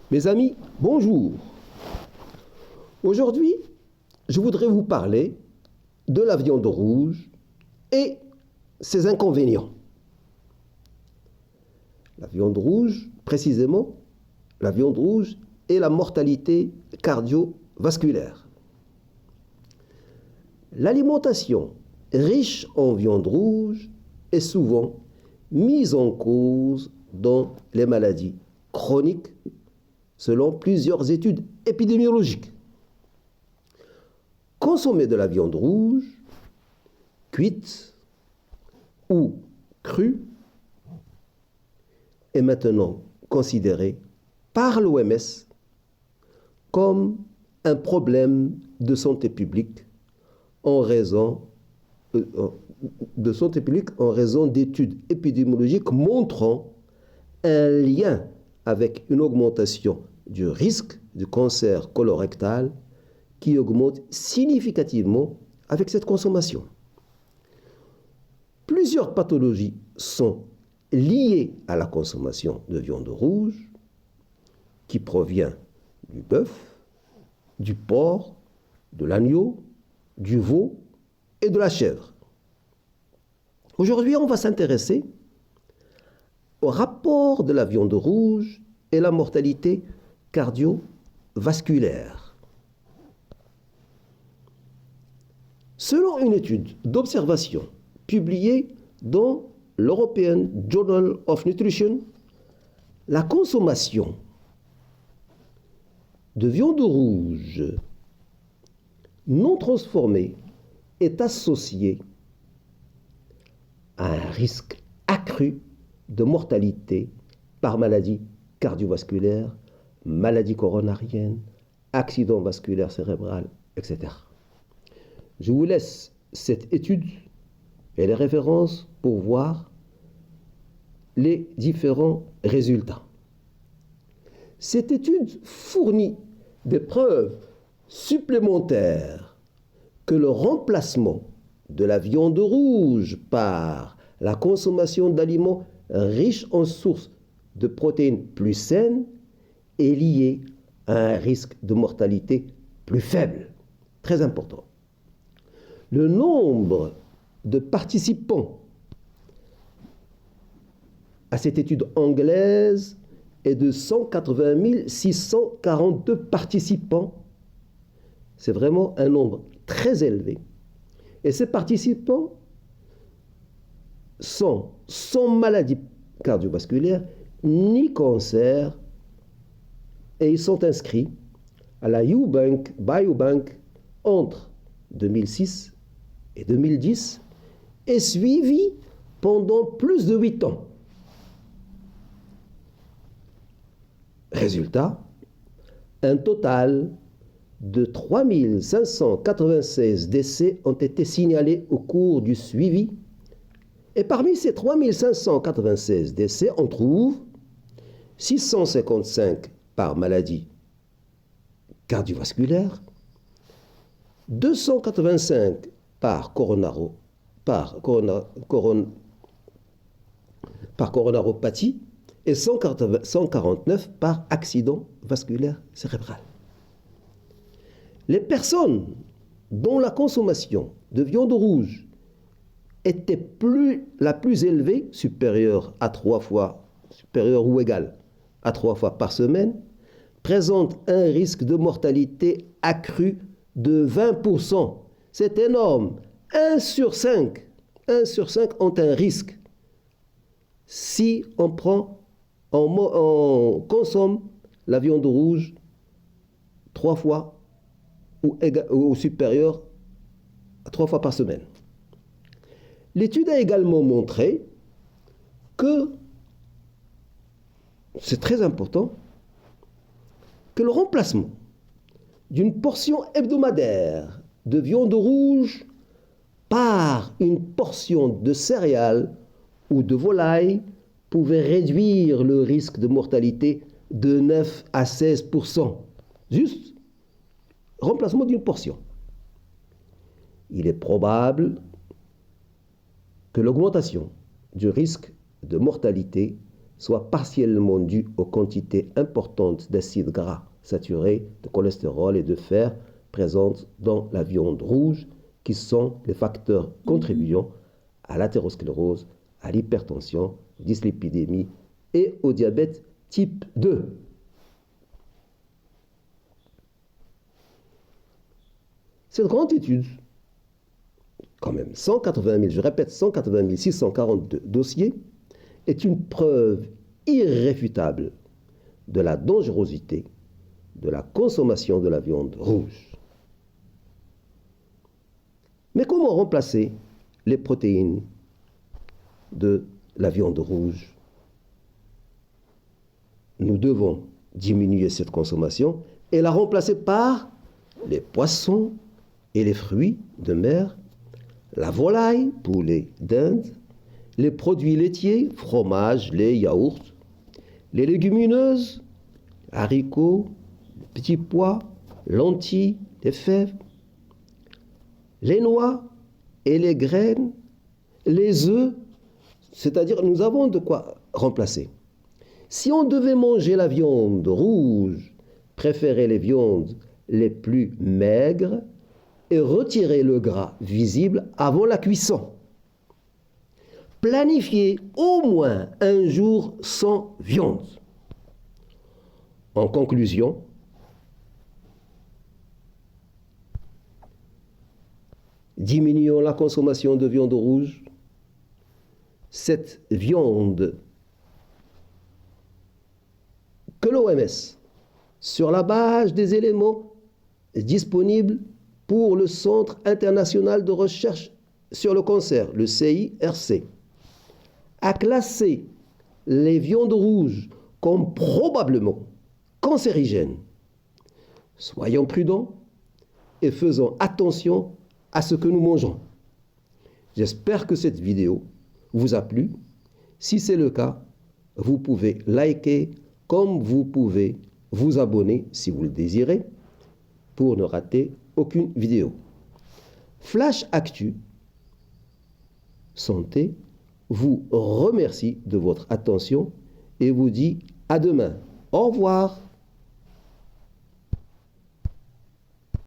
Mes amis, bonjour. Aujourd'hui, je voudrais vous parler de la viande rouge et ses inconvénients. La viande rouge, précisément, la viande rouge et la mortalité cardiovasculaire. L'alimentation riche en viande rouge est souvent mise en cause dans les maladies chroniques selon plusieurs études épidémiologiques. Consommer de la viande rouge, cuite ou crue, est maintenant considéré par l'OMS comme un problème de santé publique en raison d'études épidémiologiques montrant un lien avec une augmentation du risque du cancer colorectal qui augmente significativement avec cette consommation. Plusieurs pathologies sont liées à la consommation de viande rouge qui provient du bœuf, du porc, de l'agneau, du veau et de la chèvre. Aujourd'hui, on va s'intéresser au rapport de la viande rouge et la mortalité cardiovasculaire. Selon une étude d'observation publiée dans l'European Journal of Nutrition, la consommation de viande rouge non transformée est associée à un risque accru de mortalité par maladie cardiovasculaire, maladie coronarienne, accident vasculaire cérébral, etc. Je vous laisse cette étude et les références pour voir les différents résultats. Cette étude fournit des preuves supplémentaires que le remplacement de la viande rouge par la consommation d'aliments riches en sources de protéines plus saines est lié à un risque de mortalité plus faible. Très important. Le nombre de participants à cette étude anglaise est de 180 642 participants. C'est vraiment un nombre très élevé. Et ces participants sont sans maladie cardiovasculaire ni cancer et ils sont inscrits à la Eubank Biobank entre 2006 et 2010 et suivis pendant plus de 8 ans. Résultat, un total de 3 596 décès ont été signalés au cours du suivi. Et parmi ces 3 596 décès, on trouve 655 par maladie cardiovasculaire, 285 par coronaropathie et 149 par accident vasculaire cérébral. Les personnes dont la consommation de viande rouge était la plus élevée, supérieure ou égale à 3 fois par semaine, présentent un risque de mortalité accru de 20%. C'est énorme. 1 sur 5 ont un risque si on consomme la viande rouge 3 fois ou supérieur à 3 fois par semaine. L'étude a également montré que, c'est très important, que le remplacement d'une portion hebdomadaire de viande rouge par une portion de céréales ou de volaille pouvait réduire le risque de mortalité de 9 à 16%. Juste remplacement d'une portion. Il est probable que l'augmentation du risque de mortalité soit partiellement due aux quantités importantes d'acides gras saturés, de cholestérol et de fer présentes dans la viande rouge, qui sont les facteurs contribuant à l'athérosclérose, à l'hypertension, aux dyslipidémies et au diabète type 2. Cette grande étude, quand même 180 000, je répète, 180 642 dossiers, est une preuve irréfutable de la dangerosité de la consommation de la viande rouge. Mais comment remplacer les protéines de la viande rouge? Nous devons diminuer cette consommation et la remplacer par les poissons et les fruits de mer, la volaille, poulet d'Inde, les produits laitiers, fromage, lait, yaourt, les légumineuses, haricots, petits pois, lentilles, les fèves, les noix et les graines, les œufs, c'est-à-dire nous avons de quoi remplacer. Si on devait manger la viande rouge, préférez les viandes les plus maigres et retirez le gras visible avant la cuisson. Planifiez au moins un jour sans viande. En conclusion, diminuons la consommation de viande rouge. Cette viande que l'OMS, sur la base des éléments disponibles pour le Centre international de recherche sur le cancer, le CIRC, a classé les viandes rouges comme probablement cancérigènes. Soyons prudents et faisons attention à ce que nous mangeons. J'espère que cette vidéo vous a plu. Si c'est le cas, vous pouvez liker comme vous pouvez vous abonner si vous le désirez pour ne rater aucune vidéo. Flash Actu Santé vous remercie de votre attention et vous dit à demain. Au revoir.